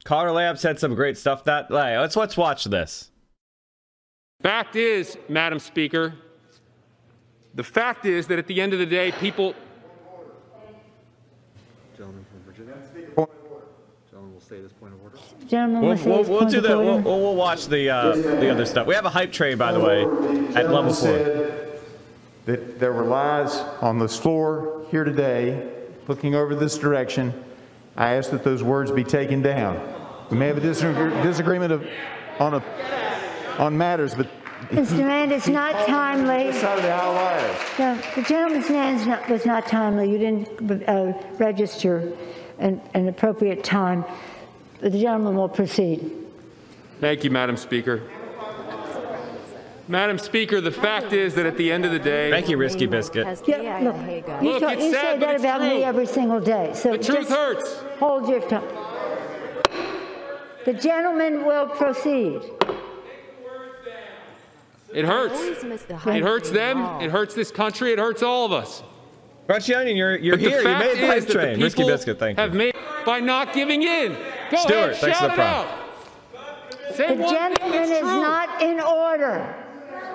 Connor Lamb said some great stuff. Let's watch this. Fact is, Madam Speaker, the fact is that at the end of the day, people. Gentleman from Virginia. Gentleman will say this point of order. Gentlemen, we'll do that. We'll watch the other stuff. We have a hype train, by the way, at level 4. That there were lies on this floor here today, looking over this direction. I ask that those words be taken down. We may have a disagreement on matters, but Mr. Rand, it's not timely. This side of the aisle liars. No, the gentleman's name was not timely. You didn't register an appropriate time. The gentleman will proceed. Thank you, Madam Speaker. Madam Speaker, the fact is that at the end of the day... Thank you, Risky Biscuit. Yeah, look, you say that about me every single day. So the truth hurts. Hold your tongue. The gentleman will proceed. It hurts. It hurts them. It hurts this country. It hurts all of us. Crunchy Onion, you're here. You made the hype train. Risky Biscuit, thank you. Have made by not giving in. Go Stuart, ahead, thanks shout for the it out. Say The gentleman is not in order.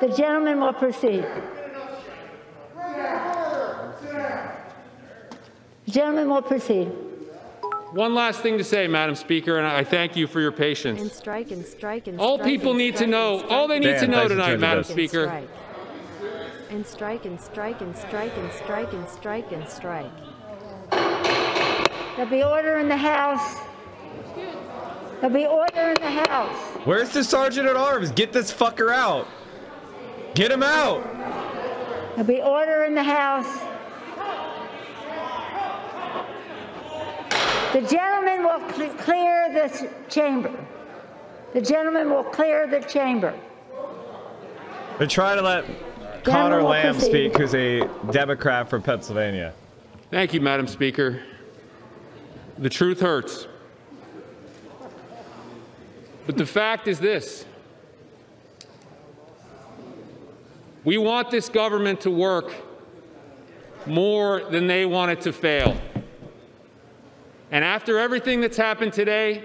The gentleman will proceed. The gentleman will proceed. One last thing to say, Madam Speaker, and I thank you for your patience. And strike and strike and all strike people and need strike to know, and all they need to know Dan, tonight, Madam Speaker. And strike and strike and strike and strike and strike and strike. There'll be order in the House. There'll be order in the House. Where's the Sergeant at Arms? Get this fucker out. Get him out. There'll be order in the House. The gentleman will clear this chamber. The gentleman will clear the chamber. They're trying to let Connor Lamb speak, who's a Democrat from Pennsylvania. Thank you, Madam Speaker. The truth hurts. But the fact is this. We want this government to work more than they want it to fail. And after everything that's happened today,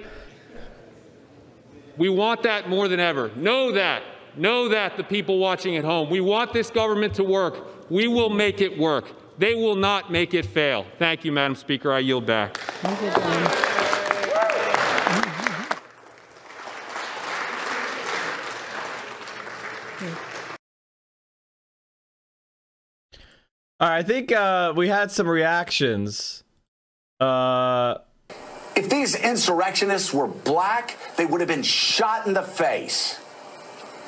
we want that more than ever. Know that, the people watching at home. We want this government to work. We will make it work. They will not make it fail. Thank you, Madam Speaker. I yield back. Thank you, John. All right, I think we had some reactions. If these insurrectionists were black, they would have been shot in the face.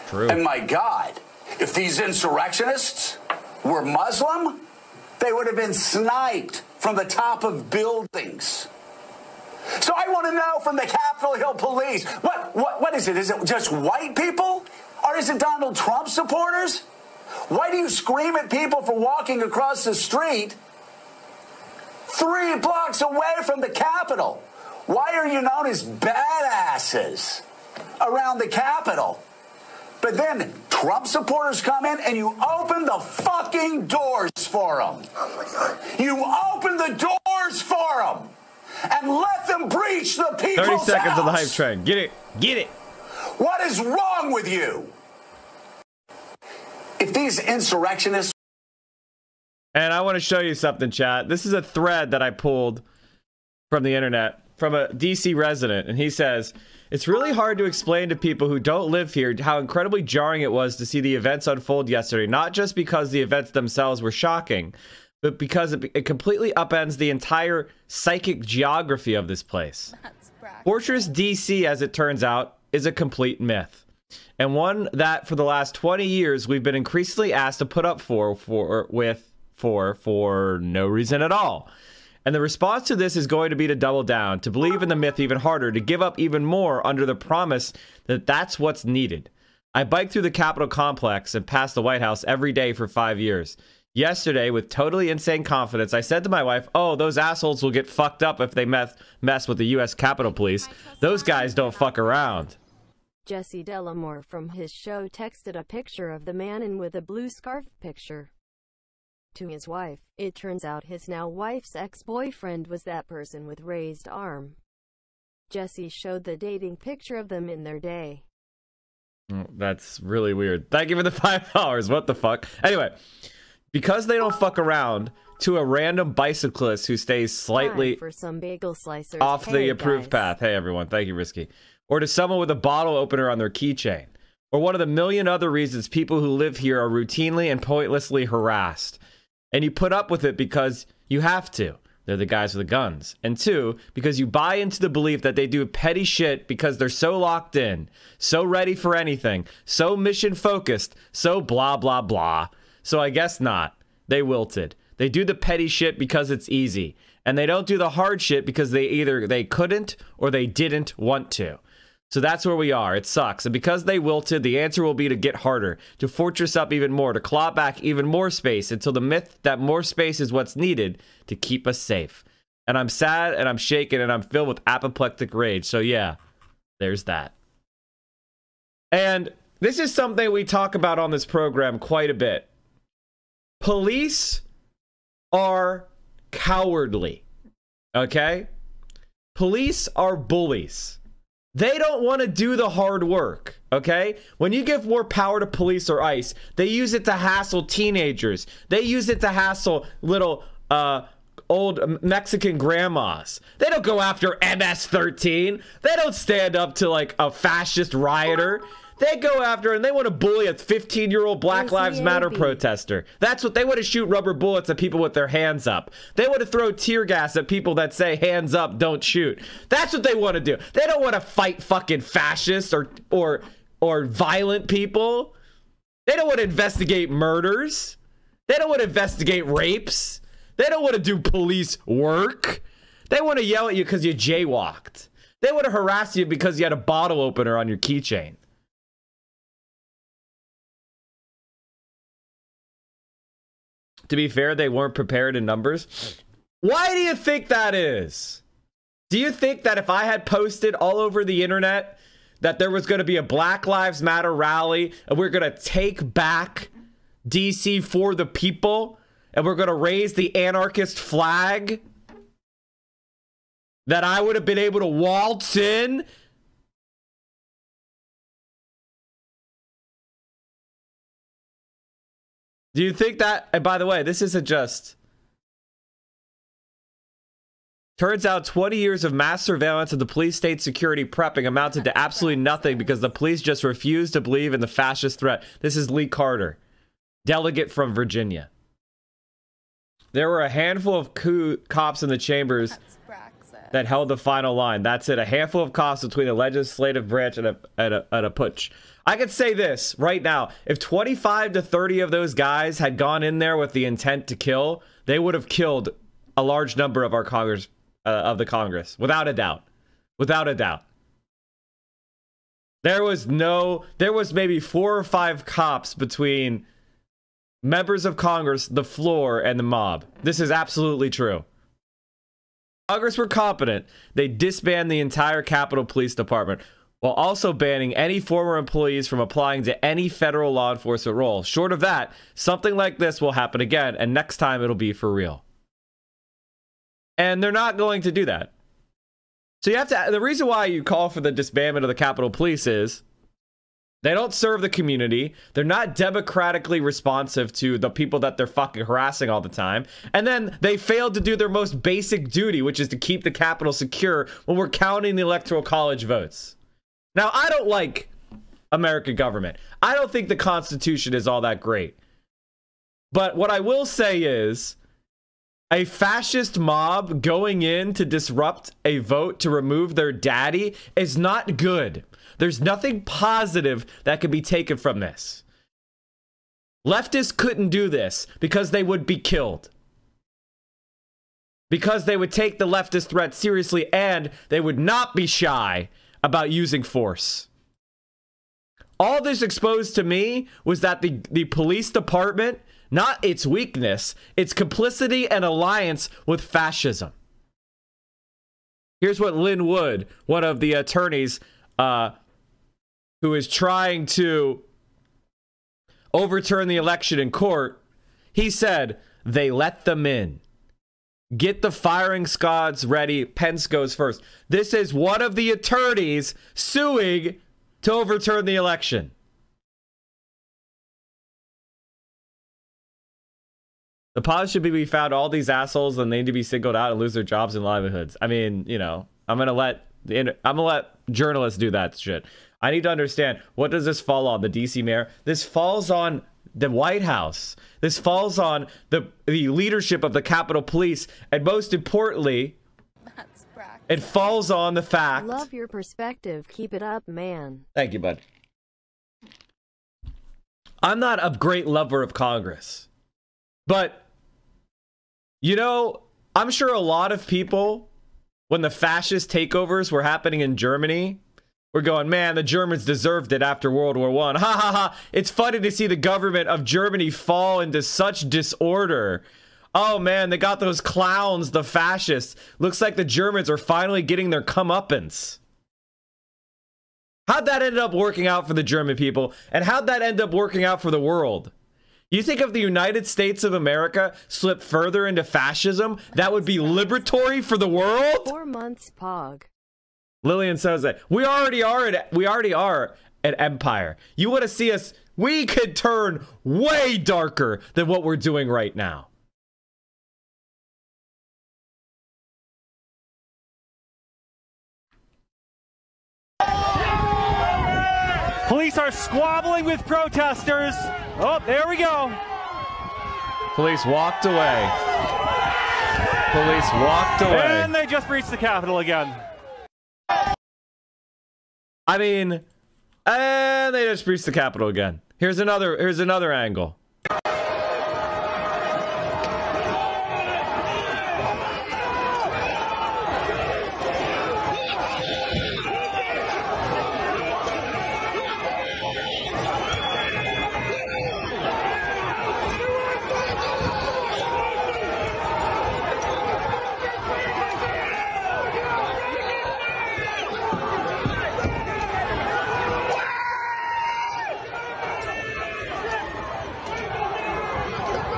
True. And my God, if these insurrectionists were Muslim, they would have been sniped from the top of buildings. So I want to know from the Capitol Hill police, what is it? Is it just white people? Or is it Donald Trump supporters? Why do you scream at people for walking across the street 3 blocks away from the Capitol? Why are you known as badasses around the Capitol? But then Trump supporters come in and you open the fucking doors for them. You open the doors for them and let them breach the people's 30 seconds house. of the hype train. Get it. Get it. What is wrong with you? If these insurrectionists... And I want to show you something, chat. This is a thread that I pulled from the internet from a DC resident, and he says, it's really hard to explain to people who don't live here how incredibly jarring it was to see the events unfold yesterday, not just because the events themselves were shocking, but because it completely upends the entire psychic geography of this place. Fortress DC, as it turns out, is a complete myth, and one that for the last 20 years we've been increasingly asked to put up for no reason at all. And the response to this is going to be to double down, to believe in the myth even harder, to give up even more under the promise that that's what's needed. I biked through the Capitol complex and past the White House every day for 5 years. Yesterday, with totally insane confidence, I said to my wife, oh, those assholes will get fucked up if they mess with the U.S. Capitol Police. Those guys don't fuck around. Jesse Delamore from his show texted a picture of the man in with a blue scarf picture to his wife. It turns out his now wife's ex-boyfriend was that person with raised arm. Jesse showed the dating picture of them in their day. That's really weird. Thank you for the $5. What the fuck? Anyway, because they don't fuck around, to a random bicyclist who stays slightly for some bagel slicers. off the approved path. Hey, everyone. Thank you, Risky. Or to someone with a bottle opener on their keychain. Or one of the million other reasons people who live here are routinely and pointlessly harassed. And you put up with it because you have to. They're the guys with the guns. And two, because you buy into the belief that they do petty shit because they're so locked in, so ready for anything, so mission focused, so blah, blah, blah. So I guess not. They wilted. They do the petty shit because it's easy. And they don't do the hard shit because they couldn't or they didn't want to. So that's where we are. It sucks. And because they wilted, the answer will be to get harder, to fortress up even more, to claw back even more space until the myth that more space is what's needed to keep us safe. And I'm sad and I'm shaken and I'm filled with apoplectic rage. So yeah, there's that. And this is something we talk about on this program quite a bit. Police are cowardly. Okay? Police are bullies. They don't want to do the hard work, okay? When you give more power to police or ICE, they use it to hassle teenagers. They use it to hassle little old Mexican grandmas. They don't go after MS-13. They don't stand up to like a fascist rioter. They go after and they want to bully a 15-year-old Black Lives Matter protester. That's what they want to shoot rubber bullets at people with their hands up. They want to throw tear gas at people that say hands up, don't shoot. That's what they want to do. They don't want to fight fucking fascists or violent people. They don't want to investigate murders. They don't want to investigate rapes. They don't want to do police work. They want to yell at you because you jaywalked. They want to harass you because you had a bottle opener on your keychain. To be fair, they weren't prepared in numbers. Why do you think that is? Do you think that if I had posted all over the internet that there was going to be a Black Lives Matter rally and we're going to take back DC for the people and we're going to raise the anarchist flag, that I would have been able to waltz in? Do you think that, and by the way, this isn't just, turns out 20 years of mass surveillance and the police state security prepping amounted to absolutely nothing because the police just refused to believe in the fascist threat. This is Lee Carter, delegate from Virginia. There were a handful of cops in the chambers that held the final line. That's it. A handful of cops between the legislative branch and a putsch. I could say this right now. If 25 to 30 of those guys had gone in there with the intent to kill, they would have killed a large number of our Congress, of the Congress. Without a doubt. Without a doubt. There was maybe 4 or 5 cops between members of Congress, the floor, and the mob. This is absolutely true. Congress were competent. They disbanded the entire Capitol Police Department, while also banning any former employees from applying to any federal law enforcement role. Short of that, something like this will happen again, and next time it'll be for real. And they're not going to do that. So you have to, the reason why you call for the disbandment of the Capitol Police is they don't serve the community. They're not democratically responsive to the people that they're fucking harassing all the time. And then they failed to do their most basic duty, which is to keep the Capitol secure when we're counting the Electoral College votes. Now, I don't like American government. I don't think the Constitution is all that great. But what I will say is, a fascist mob going in to disrupt a vote to remove their daddy is not good. There's nothing positive that can be taken from this. Leftists couldn't do this because they would be killed. Because they would take the leftist threat seriously and they would not be shy about using force. All this exposed to me was that the police department, not its weakness, its complicity and alliance with fascism. Here's what Lynn Wood, one of the attorneys who is trying to overturn the election in court, he said, they let them in. Get the firing squads ready. Pence goes first. This is one of the attorneys suing to overturn the election. The pause should be we found all these assholes and they need to be singled out and lose their jobs and livelihoods. I mean, you know, I'm gonna let journalists do that shit. I need to understand, what does this fall on? The DC mayor? This falls on the White House. This falls on the leadership of the Capitol Police, and most importantly, it falls on the fact. Love your perspective. Keep it up, man. Thank you, bud. I'm not a great lover of Congress, but you know, I'm sure a lot of people, when the fascist takeovers were happening in Germany, we're going, man, the Germans deserved it after World War I. Ha ha ha. It's funny to see the government of Germany fall into such disorder. Oh man, they got those clowns, the fascists. Looks like the Germans are finally getting their comeuppance. How'd that end up working out for the German people? And how'd that end up working out for the world? You think if the United States of America slipped further into fascism, that would be liberatory for the world? 4 months, Pog. Lillian says that we already are an empire. You want to see us? We could turn way darker than what we're doing right now. Police are squabbling with protesters. Oh, there we go. Police walked away. Police walked away. And they just breached the Capitol again. I mean, and they just breached the Capitol again. Here's another angle.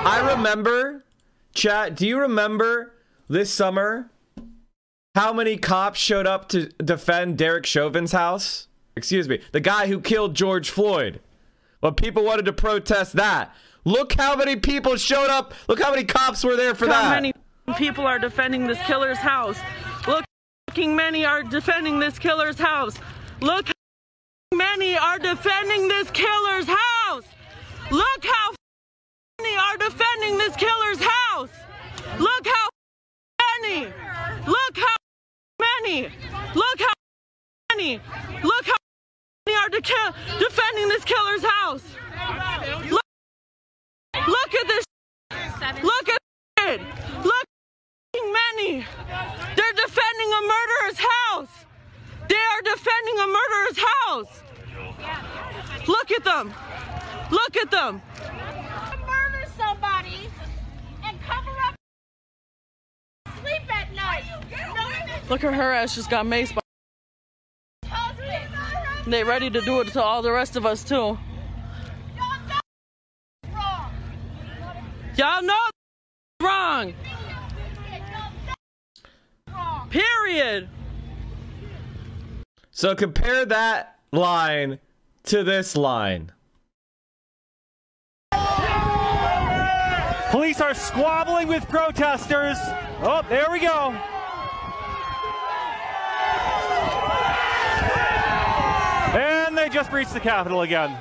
I remember, chat, do you remember this summer how many cops showed up to defend Derek Chauvin's house? Excuse me, the guy who killed George Floyd. Well, people wanted to protest that. Look how many people showed up. Look how many cops were there for that. How many people are defending this killer's house? Look how many are defending this killer's house. Look how many are defending this killer's house. Look how many are defending this killer's house. Look how many. Look how many. Look how many. Look how many are defending this killer's house. Look at this. Look at it. Look how many. They're defending a murderer's house. They are defending a murderer's house. Look at them. Look at them. Murder somebody and cover up. Sleep at night. Look at her ass just got maced by. They ready to do it to all the rest of us too. Y'all know it's wrong. Period. So compare that line to this line. Police are squabbling with protesters. Oh, there we go. And they just breached the Capitol again.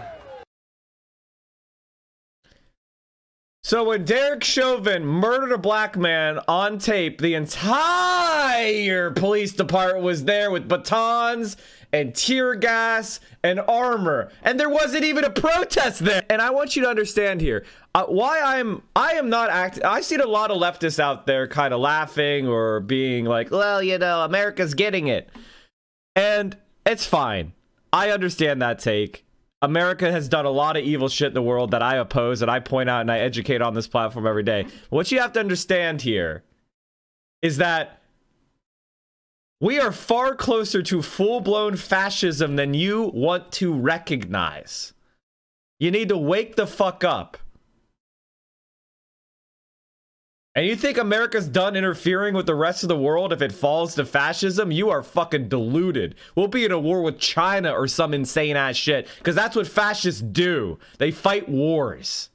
So when Derek Chauvin murdered a black man on tape, the entire police department was there with batons and tear gas and armor, and there wasn't even a protest there. And I want you to understand here why I am not acting. I've seen a lot of leftists out there kind of laughing or being like, well, you know, America's getting it, and it's fine. I understand that take. America has done a lot of evil shit in the world that I oppose, and I point out and I educate on this platform every day. What you have to understand here is that we are far closer to full-blown fascism than you want to recognize. You need to wake the fuck up. And you think America's done interfering with the rest of the world if it falls to fascism? You are fucking deluded. We'll be in a war with China or some insane ass shit, because that's what fascists do. They fight wars.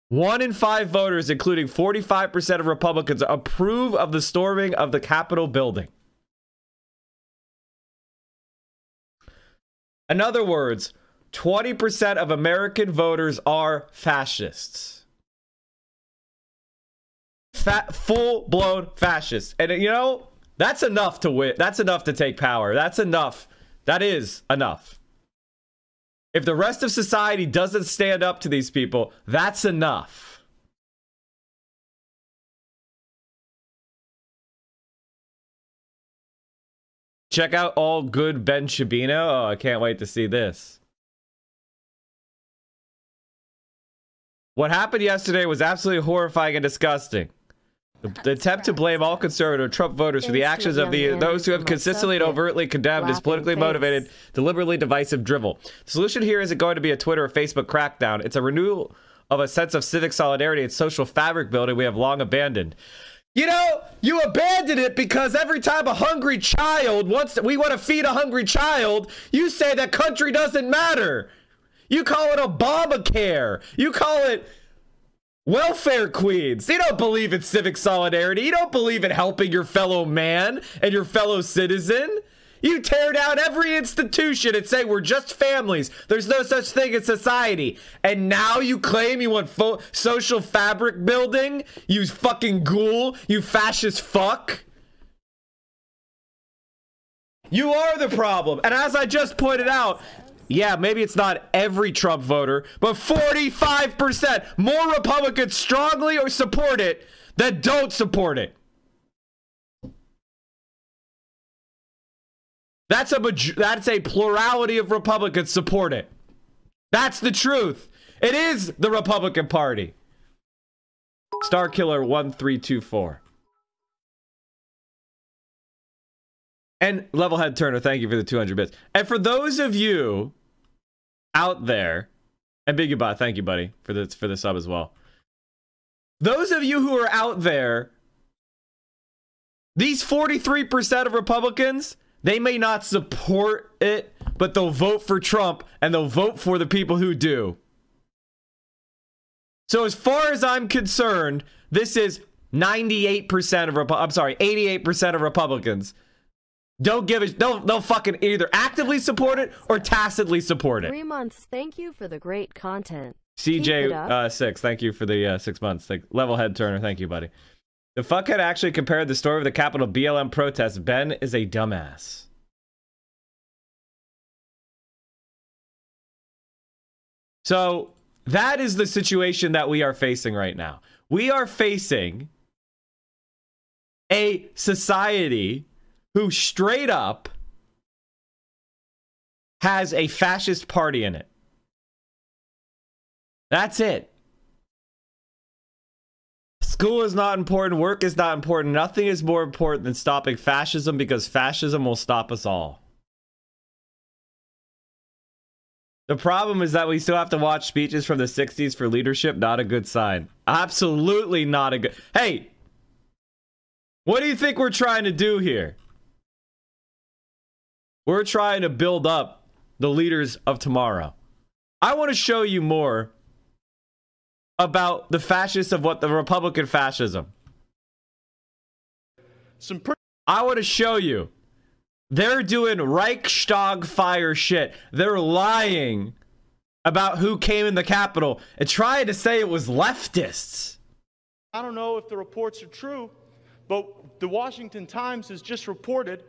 1 in 5 voters, including 45% of Republicans, approve of the storming of the Capitol building. In other words, 20% of American voters are fascists. Full-blown fascists. And you know, that's enough to win. That's enough to take power. That's enough. That is enough. If the rest of society doesn't stand up to these people, that's enough. Check out All Good Ben Shabino. Oh, I can't wait to see this. What happened yesterday was absolutely horrifying and disgusting. The attempt to blame all conservative Trump voters for the actions of those who have consistently and overtly condemned is politically motivated, deliberately divisive drivel. The solution here isn't going to be a Twitter or Facebook crackdown. It's a renewal of a sense of civic solidarity and social fabric building we have long abandoned. You know, you abandon it because every time a hungry child we want to feed a hungry child, you say that country doesn't matter. You call it Obamacare. You call it welfare queens. You don't believe in civic solidarity. You don't believe in helping your fellow man and your fellow citizen. You tear down every institution and say we're just families. There's no such thing as society. And now you claim you want social fabric building? You fucking ghoul. You fascist fuck. You are the problem. And as I just pointed out, yeah, maybe it's not every Trump voter, but 45% more Republicans strongly or support it than don't support it. That's a plurality of Republicans support it. That's the truth. It is the Republican Party. Starkiller 1324. And Levelhead Turner, thank you for the 200 bits. And for those of you out there, and Biggie Bot, thank you, buddy, for the sub as well. Those of you who are out there, these 43% of Republicans, they may not support it, but they'll vote for Trump and they'll vote for the people who do. So as far as I'm concerned, this is 98% of 88% of Republicans. Don't give it. They'll fucking either actively support it or tacitly support it. 3 months. Thank you for the great content. CJ 6. Thank you for the 6 months. Levelhead Turner. Thank you, buddy. The fuckhead actually compared the story of the Capitol BLM protests. Ben is a dumbass. So that is the situation that we are facing right now. We are facing a society who straight up has a fascist party in it. That's it. School is not important. Work is not important. Nothing is more important than stopping fascism, because fascism will stop us all. The problem is that we still have to watch speeches from the 60s for leadership. Not a good sign. Absolutely not a good... Hey! What do you think we're trying to do here? We're trying to build up the leaders of tomorrow. I want to show you more about the fascists of what the Republican fascism. I want to show you. They're doing Reichstag fire shit. They're lying about who came in the Capitol and trying to say it was leftists. I don't know if the reports are true, but the Washington Times has just reported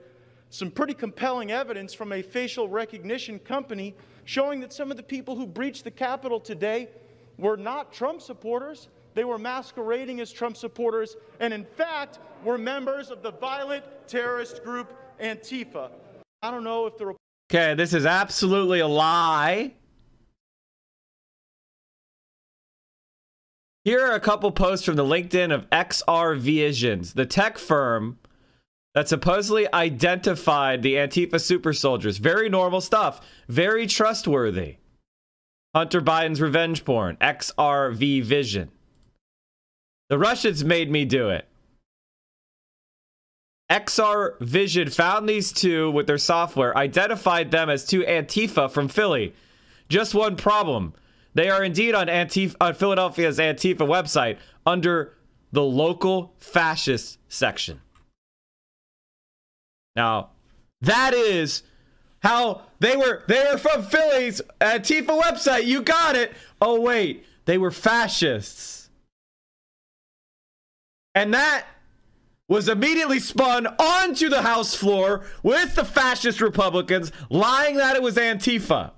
some pretty compelling evidence from a facial recognition company showing that some of the people who breached the Capitol today were not Trump supporters. They were masquerading as Trump supporters and, in fact, were members of the violent terrorist group Antifa. I don't know if the... Okay, this is absolutely a lie. Here are a couple posts from the LinkedIn of XR Visions, the tech firm that supposedly identified the Antifa super soldiers. Very normal stuff. Very trustworthy. Hunter Biden's revenge porn. XRV Vision. The Russians made me do it. XR Vision found these two with their software, identified them as two Antifa from Philly. Just one problem. They are indeed on Philadelphia's Antifa website under the local fascist section. Now, that is how they were from Philly's Antifa website. You got it. Oh, wait. They were fascists. And that was immediately spun onto the House floor with the fascist Republicans lying that it was Antifa.